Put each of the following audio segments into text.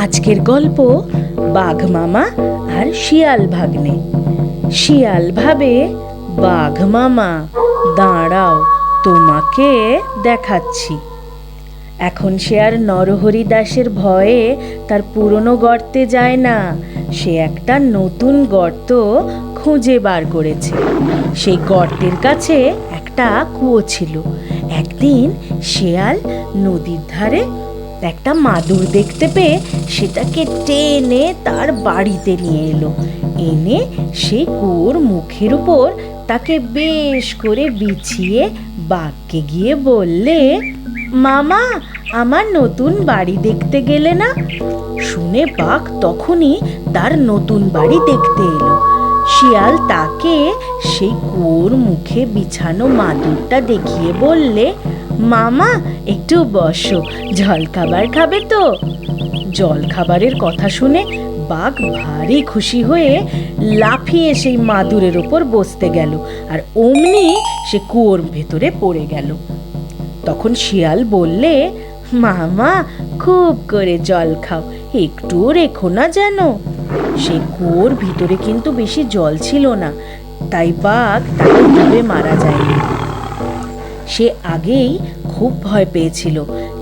আজকের গল্প বাঘ মামা আর শিয়াল ভাগ্নে। শিয়াল ভাবে, বাঘ মামা দাঁড়াও, তোমাকে দেখাচ্ছি। এখন সে আর নরহরি দাসের ভয়ে তার পুরনো গর্তে যায় না, সে একটা নতুন গর্ত খুঁজে বার করেছে। সেই গর্তের কাছে একটা কুয়ো ছিল। একদিন শিয়াল নদীর ধারে একটা মাদুর দেখতে পেয়ে সেটাকে টেনে তার বাড়িতে নিয়ে এলো। এনে সেই কুয়োর মুখের উপর তাকে বেশ করে বিছিয়ে বাঘকে গিয়ে বললে, মামা, আমার নতুন বাড়ি দেখতে গেলে না? শুনে বাঘ তখনই তার নতুন বাড়ি দেখতে এলো। শিয়াল তাকে সেই কুয়োর মুখে বিছানো মাদুরটা দেখিয়ে বললে, মামা একটু বসো, জল খাবার খাবে তো? জল খাবারের কথা শুনে বাঘ ভারী খুশি হয়ে লাফিয়ে সেই মাদুরের ওপর বসতে গেল, আর অমনি সে কুয়োর ভেতরে পড়ে গেল। তখন শিয়াল বললে, মামা খুব করে জল খাও, একটু রেখো না যেন। সে কুয়োর ভিতরে কিন্তু বেশি জল ছিল না, তাই বাঘ তাকে ডুবে মারা যায়নি। সে আগেই খুব ভয় পেয়েছিল,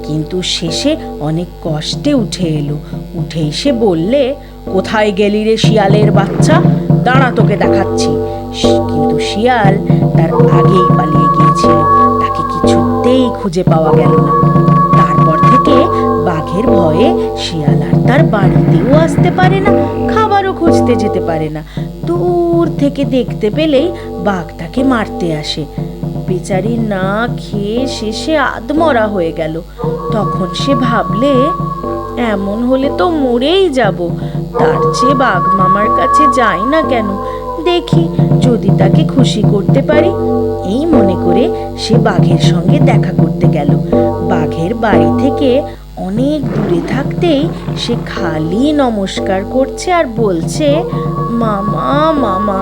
কিন্তু শেষে অনেক কষ্টে উঠে এলো। উঠে এসে বললে, কোথায় গেলি রে শিয়ালের বাচ্চা? দাঁড়া, তোকে দেখাচ্ছি। কিন্তু শিয়াল তার আগেই পালিয়ে গিয়েছিল, তাকে কিছুতেই খুঁজে পাওয়া গেল না। তারপর থেকে বাঘের ভয়ে শিয়াল আর তার বাড়িতেও আসতে পারে না, খাবারও খুঁজতে যেতে পারে না। দূর থেকে দেখতে পেলেই বাঘ তাকে মারতে আসে। বেচারি না খেয়ে শেষে আধমরা হয়ে গেল। তখন সে ভাবলে, এমন হলে তো মরেই যাব, তার চেয়ে বাঘ মামার কাছে যাই না কেন, দেখি যদি তাকে খুশি করতে পারি। এই মনে করে সে বাঘের সঙ্গে দেখা করতে গেল। বাঘের বাড়ি থেকে অনেক দূরে থাকতেই সে খালি নমস্কার করছে আর বলছে, মামা মামা।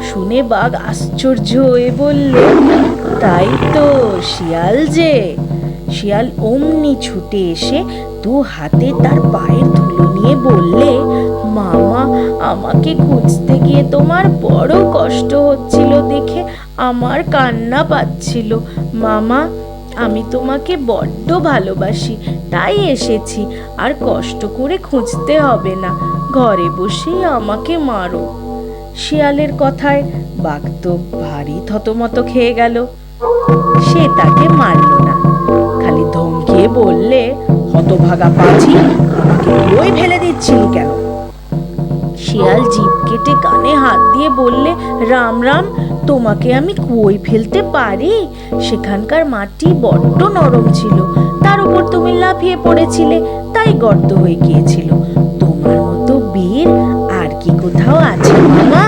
শুনে বাঘ আশ্চর্য হয়ে বললে, তাই তো শিয়াল যে। শিয়াল অমনি ছুটে এসে দু হাতে তার পায়ের ধুলো নিয়ে বললে, মামা, আমাকে খুঁজতে গিয়ে তোমার বড় কষ্ট হচ্ছিল দেখে আমার কান্না পাচ্ছিল। মামা, আমি তোমাকে বড্ড ভালোবাসি, তাই এসেছি, আর কষ্ট করে খুঁজতে হবে না, ঘরে বসেই আমাকে মারো। শিয়ালের কথায় বাঘ তো ভারী থতমত খেয়ে গেল। সে তাকে মারল না, খালি ধমকিয়ে বললে, হতভাগা পাজি, আমাকে কুয়োয় ফেলে দিচ্ছিলি কেন? শিয়াল জিভ কেটে কানে হাত দিয়ে বললে, রাম রাম, তোমাকে আমি কুয়োয় ফেলতে পারি? সেখানকার মাটি বড্ড নরম ছিল, তার উপর তুমি লাফিয়ে পড়েছিলে, তাই গর্ত হয়ে গিয়েছিল। তোমার মতো বীর আর কি কোথাও আছে মামা?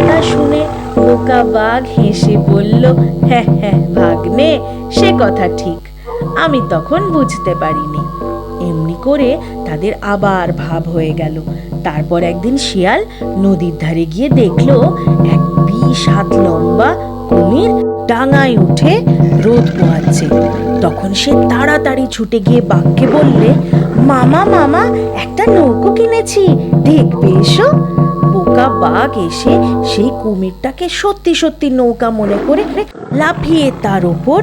তা শুনে বোকা বাঘ হেসে বলল, হ্যাঁ হ্যাঁ ভাগ্নে, সে কথা ঠিক, আমি তখন বুঝতে পারিনি। এমনি করে তাদের আবার ভাব হয়ে গেল। তারপর একদিন শিয়াল নদীর ধারে গিয়ে দেখলো এক বিশ হাত লম্বা কুমির ডাঙায় উঠে রোদ পোহাচ্ছে। তখন সে তাড়াতাড়ি ছুটে গিয়ে বাঘকে বললে, মামা মামা, একটা নৌকো কিনেছি, দেখবে এসো। বোকা বাঘ এসে সেই কুমিরটাকে সত্যি সত্যি নৌকা মনে করে লাফিয়ে তার ওপর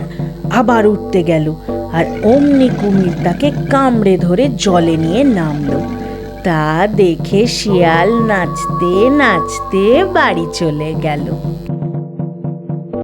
আবার উঠতে গেল, আর অমনি কুমির তাকে কামড়ে ধরে জলে নিয়ে নামলো। তা দেখে শিয়াল নাচতে নাচতে বাড়ি চলে গেল।